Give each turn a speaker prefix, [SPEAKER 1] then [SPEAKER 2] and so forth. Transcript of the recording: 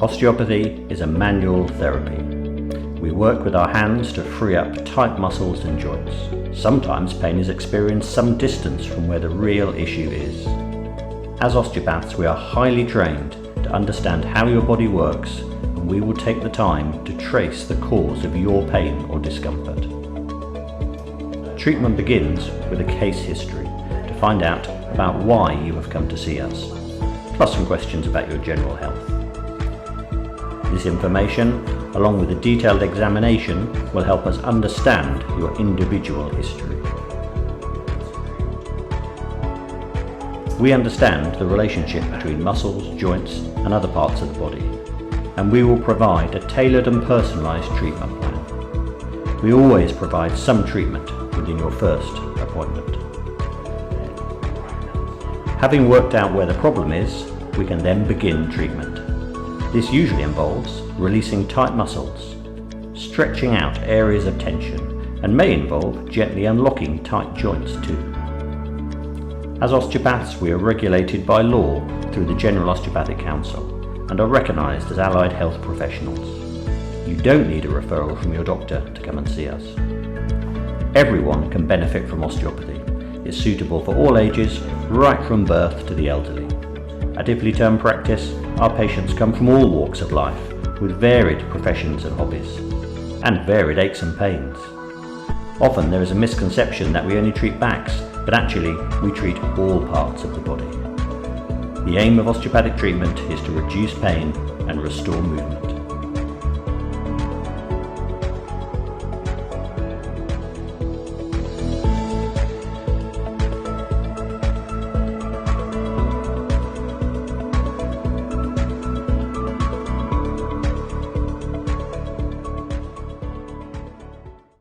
[SPEAKER 1] Osteopathy is a manual therapy. We work with our hands to free up tight muscles and joints. Sometimes pain is experienced some distance from where the real issue is. As osteopaths, we are highly trained to understand how your body works, and we will take the time to trace the cause of your pain or discomfort. Treatment begins with a case history to find out about why you have come to see us, plus some questions about your general health. This information, along with a detailed examination, will help us understand your individual history. We understand the relationship between muscles, joints, and other parts of the body, and we will provide a tailored and personalised treatment plan. We always provide some treatment within your first appointment. Having worked out where the problem is, we can then begin treatment. This usually involves releasing tight muscles, stretching out areas of tension, and may involve gently unlocking tight joints too. As osteopaths, we are regulated by law through the General Osteopathic Council and are recognised as allied health professionals. You don't need a referral from your doctor to come and see us. Everyone can benefit from osteopathy. It's suitable for all ages, right from birth to the elderly. At Iffley Term Practice, our patients come from all walks of life, with varied professions and hobbies, and varied aches and pains. Often there is a misconception that we only treat backs, but actually we treat all parts of the body. The aim of osteopathic treatment is to reduce pain and restore movement.